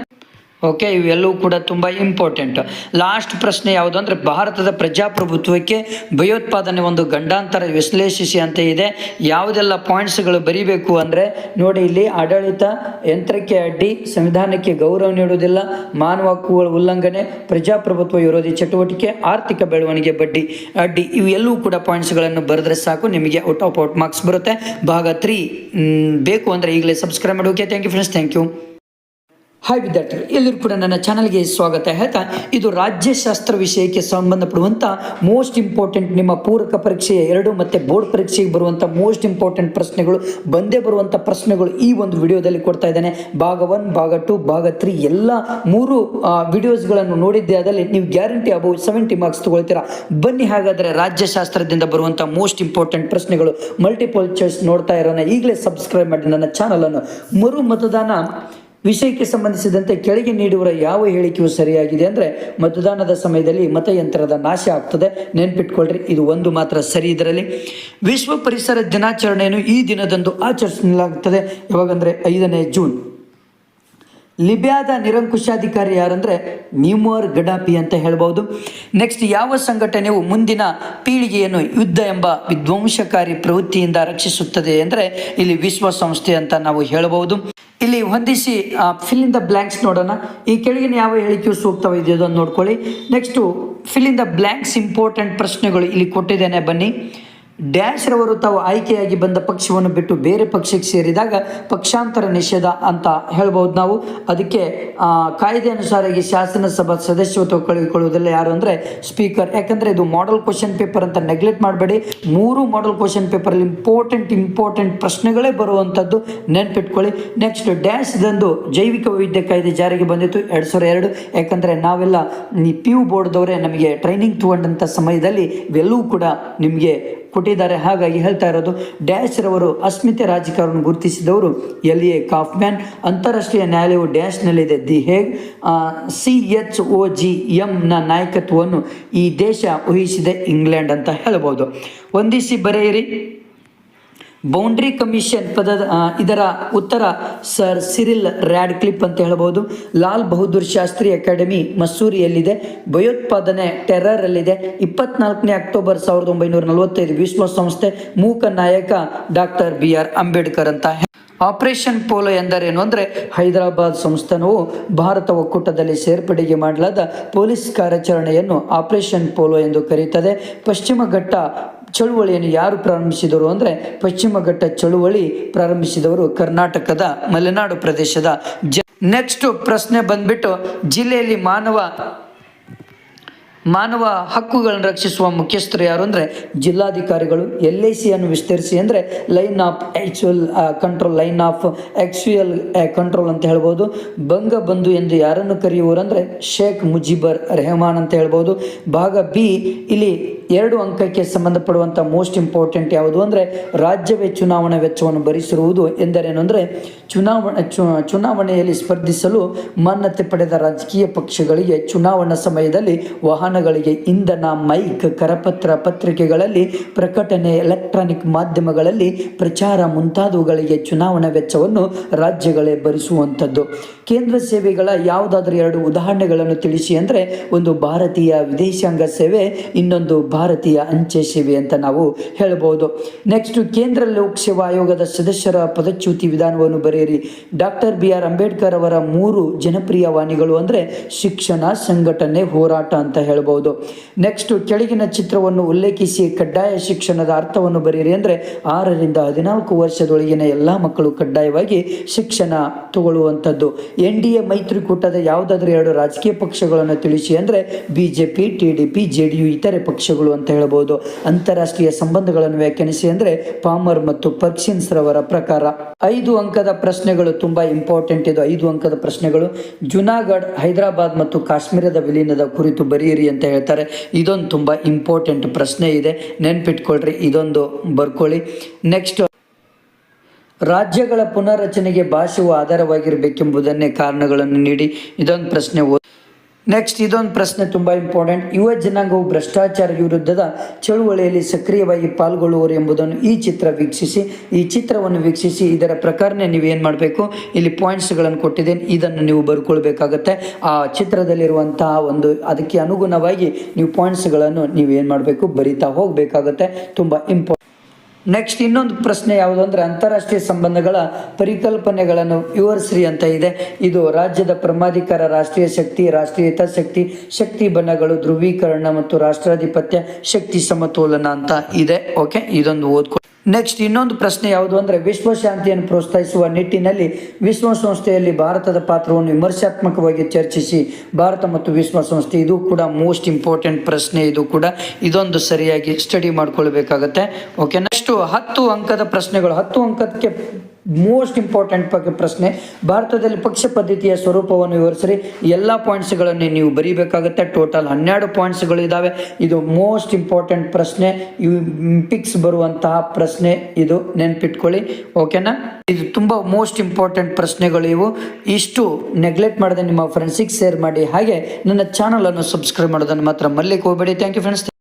ಓಕೆ, ಇವೆಲ್ಲವೂ ಕೂಡ ತುಂಬ ಇಂಪಾರ್ಟೆಂಟ್. ಲಾಸ್ಟ್ ಪ್ರಶ್ನೆ ಯಾವುದು ಅಂದರೆ, ಭಾರತದ ಪ್ರಜಾಪ್ರಭುತ್ವಕ್ಕೆ ಭಯೋತ್ಪಾದನೆ ಒಂದು ಗಂಡಾಂತರ ವಿಶ್ಲೇಷಿಸಿ ಅಂತ ಇದೆ. ಯಾವುದೆಲ್ಲ ಪಾಯಿಂಟ್ಸ್ಗಳು ಬರೀಬೇಕು ಅಂದರೆ ನೋಡಿ, ಇಲ್ಲಿ ಆಡಳಿತ ಯಂತ್ರಕ್ಕೆ ಅಡ್ಡಿ, ಸಂವಿಧಾನಕ್ಕೆ ಗೌರವ ನೀಡುವುದಿಲ್ಲ, ಮಾನವ ಹಕ್ಕುಗಳ ಉಲ್ಲಂಘನೆ, ಪ್ರಜಾಪ್ರಭುತ್ವ ವಿರೋಧಿ ಚಟುವಟಿಕೆ, ಆರ್ಥಿಕ ಬೆಳವಣಿಗೆ ಅಡ್ಡಿ, ಇವೆಲ್ಲವೂ ಕೂಡ ಪಾಯಿಂಟ್ಸ್ಗಳನ್ನು ಬರೆದ್ರೆ ಸಾಕು, ನಿಮಗೆ ಔಟ್ ಆಫ್ ಮಾರ್ಕ್ಸ್ ಬರುತ್ತೆ. ಭಾಗ 3 ಬೇಕು ಅಂದರೆ ಈಗಲೇ ಸಬ್ಸ್ಕ್ರೈಬ್ ಮಾಡಿ. Okay, thank you friends, thank you. Hi ವಿದ್ಯಾರ್ಥಿಗಳು, ಎಲ್ಲರೂ ಕೂಡ ನನ್ನ ಚಾನಲ್ಗೆ ಸ್ವಾಗತ ಹೇಳ್ತಾ, ಇದು ರಾಜ್ಯಶಾಸ್ತ್ರ ವಿಷಯಕ್ಕೆ ಸಂಬಂಧಪಡುವಂಥ ಮೋಸ್ಟ್ ಇಂಪಾರ್ಟೆಂಟ್, ನಿಮ್ಮ ಪೂರಕ ಪರೀಕ್ಷೆಯ 2 ಮತ್ತು ಬೋರ್ಡ್ ಪರೀಕ್ಷೆಗೆ ಬರುವಂಥ ಮೋಸ್ಟ್ ಇಂಪಾರ್ಟೆಂಟ್ ಪ್ರಶ್ನೆಗಳು, ಬಂದೇ ಬರುವಂಥ ಪ್ರಶ್ನೆಗಳು ಈ ಒಂದು ವಿಡಿಯೋದಲ್ಲಿ ಕೊಡ್ತಾ ಇದ್ದೇನೆ. ಭಾಗ 1, ಭಾಗ 2, ಭಾಗ 3 ಎಲ್ಲ 3 ವಿಡಿಯೋಸ್ಗಳನ್ನು ನೋಡಿದ್ದೆ ಆದಲ್ಲಿ ನೀವು ಗ್ಯಾರಂಟಿ ಅಬೌವ್ 70 ಮಾರ್ಕ್ಸ್ ತಗೊಳ್ತೀರಾ. ಬನ್ನಿ ಹಾಗಾದರೆ ರಾಜ್ಯಶಾಸ್ತ್ರದಿಂದ ಬರುವಂಥ ಮೋಸ್ಟ್ ಇಂಪಾರ್ಟೆಂಟ್ ಪ್ರಶ್ನೆಗಳು, ಮಲ್ಟಿಪಲ್ ಚಾಯ್ಸ್ ನೋಡ್ತಾ ಇರೋಣ. ಈಗಲೇ ಸಬ್ಸ್ಕ್ರೈಬ್ ಮಾಡಿ ನನ್ನ ಚಾನಲನ್ನು. ಮರು ಮತದಾನ ವಿಷಯಕ್ಕೆ ಸಂಬಂಧಿಸಿದಂತೆ ಕೆಳಗೆ ನೀಡಿರುವ ಯಾವ ಹೇಳಿಕೆಯು ಸರಿಯಾಗಿದೆ ಅಂದರೆ ಮತದಾನದ ಸಮಯದಲ್ಲಿ ಮತಯಂತ್ರದ ನಾಶ ಆಗ್ತದೆ. ನೆನ್ಪಿಟ್ಕೊಳ್ರಿ, ಇದು ಒಂದು ಮಾತ್ರ ಸರಿ. ಇದರಲ್ಲಿ ವಿಶ್ವ ಪರಿಸರ ದಿನಾಚರಣೆಯನ್ನು ಈ ದಿನದಂದು ಆಚರಿಸಲಾಗುತ್ತದೆ. ಯಾವಾಗಂದರೆ 5ನೇ ಜೂನ್. ಲಿಬಿಯಾದ ನಿರಂಕುಶಾಧಿಕಾರಿ ಯಾರಂದರೆ ಮ್ಯೂಮರ್ ಗಡಾಫಿ ಅಂತ ಹೇಳ್ಬೋದು. ನೆಕ್ಸ್ಟ್, ಯಾವ ಸಂಘಟನೆಯು ಮುಂದಿನ ಪೀಳಿಗೆಯನ್ನು ಯುದ್ಧ ಎಂಬ ವಿಧ್ವಂಸಕಾರಿ ಪ್ರವೃತ್ತಿಯಿಂದ ರಕ್ಷಿಸುತ್ತದೆ ಅಂದರೆ ಇಲ್ಲಿ ವಿಶ್ವಸಂಸ್ಥೆ ಅಂತ ನಾವು ಹೇಳಬಹುದು. ಇಲ್ಲಿ ಹೊಂದಿಸಿ ಫಿಲ್ ಇನ್ ದ ಬ್ಲ್ಯಾಂಕ್ಸ್ ನೋಡೋಣ. ಈ ಕೆಳಗಿನ ಯಾವ ಹೇಳಿಕೆಯು ಸೂಕ್ತವಿದೆಯೋ ಅದನ್ನು ನೋಡ್ಕೊಳ್ಳಿ. Next fill in the blanks important ಪ್ರಶ್ನೆಗಳು ಇಲ್ಲಿ ಕೊಟ್ಟಿದ್ದೇನೆ, ಬನ್ನಿ. ಡ್ಯಾಶ್ ರವರು ತಾವು ಆಯ್ಕೆಯಾಗಿ ಬಂದ ಪಕ್ಷವನ್ನು ಬಿಟ್ಟು ಬೇರೆ ಪಕ್ಷಕ್ಕೆ ಸೇರಿದಾಗ ಪಕ್ಷಾಂತರ ನಿಷೇಧ ಅಂತ ಹೇಳ್ಬೋದು ನಾವು. ಅದಕ್ಕೆ ಕಾಯ್ದೆ ಅನುಸಾರವಾಗಿ ಶಾಸನಸಭಾ ಸದಸ್ಯತ್ವ ಕಳೆದುಕೊಳ್ಳುವುದಿಲ್ಲ ಯಾರು ಅಂದರೆ ಸ್ಪೀಕರ್. ಯಾಕಂದರೆ ಇದು ಮಾಡೆಲ್ ಕ್ವಶನ್ ಪೇಪರ್ ಅಂತ ನೆಗ್ಲೆಕ್ಟ್ ಮಾಡಬೇಡಿ. 3 ಮಾಡೆಲ್ ಕ್ವಶನ್ ಪೇಪರಲ್ಲಿ ಇಂಪಾರ್ಟೆಂಟ್ ಪ್ರಶ್ನೆಗಳೇ ಬರುವಂಥದ್ದು, ನೆನ್ಪಿಟ್ಕೊಳ್ಳಿ. ನೆಕ್ಸ್ಟ್, ಡ್ಯಾಶ್ ದಂದು ಜೈವಿಕ ವೈವಿಧ್ಯ ಕಾಯ್ದೆ ಜಾರಿಗೆ ಬಂದಿತ್ತು 2002. ಯಾಕಂದರೆ ನಾವೆಲ್ಲ PU ಬೋರ್ಡ್ದವರೇ ನಮಗೆ ಟ್ರೈನಿಂಗ್ ತಗೊಂಡಂಥ ಸಮಯದಲ್ಲಿ ಇವೆಲ್ಲವೂ ಕೂಡ ನಿಮಗೆ ಕೊಟ್ಟಿದ್ದಾರೆ. ಹಾಗಾಗಿ ಹೇಳ್ತಾ ಇರೋದು ಡ್ಯಾಶ್ ರವರು ಅಸ್ಮಿತೆ ರಾಜಕಾರಣ ಗುರುತಿಸಿದವರು LA ಕಾಫ್ಮ್ಯಾನ್. ಅಂತಾರಾಷ್ಟ್ರೀಯ ನ್ಯಾಯಾಲಯವು ಡ್ಯಾಶ್ನಲ್ಲಿದೆ ದಿ ಹೇಗ್. CHOGM ನಾಯಕತ್ವವನ್ನು ಈ ದೇಶ ವಹಿಸಿದೆ ಇಂಗ್ಲೆಂಡ್ ಅಂತ ಹೇಳ್ಬೋದು. ಹೊಂದಿಸಿ ಬರೆಯಿರಿ. ಬೌಂಡ್ರಿ ಕಮಿಷನ್ ಇದರ ಉತ್ತರ ಸರ್ ಸಿರಿಲ್ ರ್ಯಾಡ್ಕ್ಲಿಫ್ ಅಂತ ಹೇಳ್ಬೋದು. ಲಾಲ್ ಬಹದ್ದೂರ್ ಶಾಸ್ತ್ರಿ ಅಕಾಡೆಮಿ ಮಸ್ಸೂರಿಯಲ್ಲಿದೆ. ಭಯೋತ್ಪಾದನೆ ಟೆರ್ರರಲ್ಲಿದೆ. 24ನೇ ಅಕ್ಟೋಬರ್ 1945 ವಿಶ್ವಸಂಸ್ಥೆ. ಮೂಕ ನಾಯಕ ಡಾಕ್ಟರ್ BR ಅಂಬೇಡ್ಕರ್ ಅಂತ. ಆಪರೇಷನ್ ಪೋಲೋ ಎಂದರೇನು ಅಂದರೆ ಹೈದರಾಬಾದ್ ಸಂಸ್ಥಾನವು ಭಾರತ ಒಕ್ಕೂಟದಲ್ಲಿ ಸೇರ್ಪಡೆಗೆ ಮಾಡಲಾದ ಪೊಲೀಸ್ ಕಾರ್ಯಾಚರಣೆಯನ್ನು ಆಪರೇಷನ್ ಪೋಲೋ ಎಂದು ಕರೆಯುತ್ತದೆ. ಪಶ್ಚಿಮ ಘಟ್ಟ ಚಳುವಳಿಯನ್ನು ಯಾರು ಪ್ರಾರಂಭಿಸಿದರು ಅಂದರೆ ಪಶ್ಚಿಮ ಘಟ್ಟ ಚಳುವಳಿ ಪ್ರಾರಂಭಿಸಿದವರು ಕರ್ನಾಟಕದ ಮಲೆನಾಡು ಪ್ರದೇಶದ ನೆಕ್ಸ್ಟ್ ಪ್ರಶ್ನೆ ಬಂದ್ಬಿಟ್ಟು ಜಿಲ್ಲೆಯಲ್ಲಿ ಮಾನವ ಹಕ್ಕುಗಳನ್ನು ರಕ್ಷಿಸುವ ಮುಖ್ಯಸ್ಥರು ಯಾರು ಅಂದರೆ ಜಿಲ್ಲಾಧಿಕಾರಿಗಳು. LICಯನ್ನು ವಿಸ್ತರಿಸಿ ಅಂದರೆ line of actual control, line of actual control ಅಂತ ಹೇಳ್ಬೋದು. ಬಂಗಬಂಧು ಎಂದು ಯಾರನ್ನು ಕರೆಯುವರು ಅಂದರೆ ಶೇಖ್ ಮುಜಿಬರ್ ರೆಹಮಾನ್ ಅಂತ ಹೇಳ್ಬೋದು. ಭಾಗ B ಇಲ್ಲಿ 2 ಅಂಕಕ್ಕೆ ಸಂಬಂಧಪಡುವಂಥ ಮೋಸ್ಟ್ ಇಂಪಾರ್ಟೆಂಟ್ ಯಾವುದು ಅಂದರೆ ರಾಜ್ಯವೇ ಚುನಾವಣಾ ವೆಚ್ಚವನ್ನು ಭರಿಸಿರುವುದು ಎಂದರೇನು ಅಂದರೆ ಚುನಾವಣೆಯಲ್ಲಿ ಸ್ಪರ್ಧಿಸಲು ಮಾನ್ಯತೆ ಪಡೆದ ರಾಜಕೀಯ ಪಕ್ಷಗಳಿಗೆ ಚುನಾವಣಾ ಸಮಯದಲ್ಲಿ ವಾಹನಗಳಿಗೆ ಇಂಧನ, ಮೈಕ್, ಕರಪತ್ರ, ಪತ್ರಿಕೆಗಳಲ್ಲಿ ಪ್ರಕಟಣೆ, ಎಲೆಕ್ಟ್ರಾನಿಕ್ ಮಾಧ್ಯಮಗಳಲ್ಲಿ ಪ್ರಚಾರ ಮುಂತಾದವುಗಳಿಗೆ ಚುನಾವಣಾ ವೆಚ್ಚವನ್ನು ರಾಜ್ಯಗಳೇ ಭರಿಸುವಂಥದ್ದು. ಕೇಂದ್ರ ಸೇವೆಗಳ ಯಾವುದಾದ್ರೂ 2 ಉದಾಹರಣೆಗಳನ್ನು ತಿಳಿಸಿ ಅಂದರೆ ಒಂದು ಭಾರತೀಯ ವಿದೇಶಾಂಗ ಸೇವೆ, ಇನ್ನೊಂದು ಭಾರತೀಯ ಅಂಚೆ ಸೇವೆ ಅಂತ ನಾವು ಹೇಳಬಹುದು. ನೆಕ್ಸ್ಟ್, ಕೇಂದ್ರ ಲೋಕಸೇವಾ ಆಯೋಗದ ಸದಸ್ಯರ ಪದಚ್ಯುತಿ ವಿಧಾನವನ್ನು ಬರೆಯಿರಿ. ಡಾಕ್ಟರ್ BR ಅಂಬೇಡ್ಕರ್ ಅವರ 3 ಜನಪ್ರಿಯ ವಾಣಿಗಳು ಅಂದರೆ ಶಿಕ್ಷಣ, ಸಂಘಟನೆ, ಹೋರಾಟ ಅಂತ ಹೇಳಬಹುದು. ನೆಕ್ಸ್ಟ್, ಕೆಳಗಿನ ಚಿತ್ರವನ್ನು ಉಲ್ಲೇಖಿಸಿ ಕಡ್ಡಾಯ ಶಿಕ್ಷಣದ ಅರ್ಥವನ್ನು ಬರೆಯಿರಿ ಅಂದರೆ 6 ರಿಂದ 14 ವರ್ಷದೊಳಗಿನ ಎಲ್ಲ ಮಕ್ಕಳು ಕಡ್ಡಾಯವಾಗಿ ಶಿಕ್ಷಣ ತಗೊಳ್ಳುವಂಥದ್ದು. NDA ಮೈತ್ರಿಕೂಟದ ಯಾವುದಾದ್ರೂ 2 ರಾಜಕೀಯ ಪಕ್ಷಗಳನ್ನು ತಿಳಿಸಿ ಅಂದರೆ BJP, TDP, JDU ಇತರೆ ಪಕ್ಷಗಳು ಅಂತ ಹೇಳಬಹುದು. ಅಂತಾರಾಷ್ಟ್ರೀಯ ಸಂಬಂಧಗಳನ್ನು ವ್ಯಾಖ್ಯಾನಿಸಿ ಅಂದರೆ ಪಾಮರ್ ಮತ್ತು ಪರ್ಕಿನ್ಸ್ ರವರ ಪ್ರಕಾರ. 5 ಅಂಕದ ಪ್ರಶ್ನೆಗಳು ತುಂಬಾ ಇಂಪಾರ್ಟೆಂಟ್. ಇದು 5 ಅಂಕದ ಪ್ರಶ್ನೆಗಳು. ಜುನಾಗಢ್, ಹೈದರಾಬಾದ್ ಮತ್ತು ಕಾಶ್ಮೀರದ ವಿಲೀನದ ಕುರಿತು ಬರೆಯಿರಿ ಅಂತ ಹೇಳ್ತಾರೆ. ಇದೊಂದು ತುಂಬಾ ಇಂಪಾರ್ಟೆಂಟ್ ಪ್ರಶ್ನೆ ಇದೆ, ನೆನ್ಪಿಟ್ಕೊಳ್ರಿ, ಇದೊಂದು ಬರ್ಕೊಳ್ಳಿ. ನೆಕ್ಸ್ಟ್, ರಾಜ್ಯಗಳ ಪುನರ್ರಚನೆಗೆ ಭಾಷೆಯು ಆಧಾರವಾಗಿರಬೇಕೆಂಬುದನ್ನೇ ಕಾರಣಗಳನ್ನು ನೀಡಿ. ಇದೊಂದು ಪ್ರಶ್ನೆ. ನೆಕ್ಸ್ಟ್, ಇದೊಂದು ಪ್ರಶ್ನೆ ತುಂಬ ಇಂಪಾರ್ಟೆಂಟ್. ಯುವ ಜನಾಂಗವು ಭ್ರಷ್ಟಾಚಾರ ವಿರುದ್ಧದ ಚಳುವಳಿಯಲ್ಲಿ ಸಕ್ರಿಯವಾಗಿ ಪಾಲ್ಗೊಳ್ಳುವರು ಎಂಬುದನ್ನು ಈ ಚಿತ್ರವನ್ನು ವೀಕ್ಷಿಸಿ ಇದರ ಪ್ರಕಾರನೇ ನೀವೇನು ಮಾಡಬೇಕು, ಇಲ್ಲಿ ಪಾಯಿಂಟ್ಸ್ಗಳನ್ನು ಕೊಟ್ಟಿದ್ದೇನೆ, ಇದನ್ನು ನೀವು ಬರ್ಕೊಳ್ಬೇಕಾಗತ್ತೆ. ಆ ಚಿತ್ರದಲ್ಲಿರುವಂತಹ ಅದಕ್ಕೆ ಅನುಗುಣವಾಗಿ ನೀವು ಪಾಯಿಂಟ್ಸ್ಗಳನ್ನು ನೀವೇನು ಮಾಡಬೇಕು, ಬರಿತಾ ಹೋಗಬೇಕಾಗತ್ತೆ. ತುಂಬ ಇಂಪಾರ್ಟೆಂಟ್. ನೆಕ್ಸ್ಟ್, ಇನ್ನೊಂದು ಪ್ರಶ್ನೆ ಯಾವುದು ಅಂದರೆ ಅಂತಾರಾಷ್ಟ್ರೀಯ ಸಂಬಂಧಗಳ ಪರಿಕಲ್ಪನೆಗಳನ್ನು ವಿವರಿಸ್ರಿ ಅಂತ ಇದೆ. ಇದು ರಾಜ್ಯದ ಪರಮಾಧಿಕಾರ, ರಾಷ್ಟ್ರೀಯ ಶಕ್ತಿ, ರಾಷ್ಟ್ರೀಯ ಹಿತಾಸಕ್ತಿ, ಶಕ್ತಿ ಬಣಗಳು, ಧ್ರುವೀಕರಣ ಮತ್ತು ರಾಷ್ಟ್ರಾಧಿಪತ್ಯ, ಶಕ್ತಿ ಸಮತೋಲನ ಅಂತ ಇದೆ. ಓಕೆ, ಇದೊಂದು ಓದ್ಕೊ. ನೆಕ್ಸ್ಟ್, ಇನ್ನೊಂದು ಪ್ರಶ್ನೆ ಯಾವುದು ಅಂದರೆ ವಿಶ್ವಶಾಂತಿಯನ್ನು ಪ್ರೋತ್ಸಾಹಿಸುವ ನಿಟ್ಟಿನಲ್ಲಿ ವಿಶ್ವಸಂಸ್ಥೆಯಲ್ಲಿ ಭಾರತದ ಪಾತ್ರವನ್ನು ವಿಮರ್ಶಾತ್ಮಕವಾಗಿ ಚರ್ಚಿಸಿ. ಭಾರತ ಮತ್ತು ವಿಶ್ವಸಂಸ್ಥೆ, ಇದು ಕೂಡ ಮೋಸ್ಟ್ ಇಂಪಾರ್ಟೆಂಟ್ ಪ್ರಶ್ನೆ. ಇದು ಕೂಡ ಇದೊಂದು ಸರಿಯಾಗಿ ಸ್ಟಡಿ ಮಾಡ್ಕೊಳ್ಬೇಕಾಗತ್ತೆ. ಓಕೆ, ನೆಕ್ಸ್ಟ್ 10 ಅಂಕದ ಪ್ರಶ್ನೆಗಳು. 10 ಅಂಕಕ್ಕೆ ಮೋಸ್ಟ್ ಇಂಪಾರ್ಟೆಂಟ್ ಪ್ರಶ್ನೆ. ಭಾರತದಲ್ಲಿ ಪಕ್ಷ ಪದ್ಧತಿಯ ಸ್ವರೂಪವನ್ನು ವಿವರಿಸಿರಿ. ಎಲ್ಲ ಪಾಯಿಂಟ್ಸ್ಗಳನ್ನು ನೀವು ಬರೀಬೇಕಾಗುತ್ತೆ. ಟೋಟಲ್ 12 ಪಾಯಿಂಟ್ಸ್ಗಳು ಇದ್ದಾವೆ. ಇದು ಮೋಸ್ಟ್ ಇಂಪಾರ್ಟೆಂಟ್ ಪ್ರಶ್ನೆ, ಇವು ಪಿಕ್ಸ್ ಬರುವಂತಹ ಪ್ರಶ್ನೆ, ಇದು ನೆನ್ಪಿಟ್ಕೊಳ್ಳಿ. ಓಕೆನಾ? ಇದು ತುಂಬ ಮೋಸ್ಟ್ ಇಂಪಾರ್ಟೆಂಟ್ ಪ್ರಶ್ನೆಗಳು ಇವು. ಇಷ್ಟು ನೆಗ್ಲೆಕ್ಟ್ ಮಾಡದೆ ನಿಮ್ಮ ಫ್ರೆಂಡ್ಸಿಗೆ ಶೇರ್ ಮಾಡಿ. ಹಾಗೆ ನನ್ನ ಚಾನಲನ್ನು ಸಬ್ಸ್ಕ್ರೈಬ್ ಮಾಡೋದನ್ನು ಮಾತ್ರ ಮರ್ಲಿಕ್ಕೆ ಹೋಗಬೇಡಿ. Thank you friends.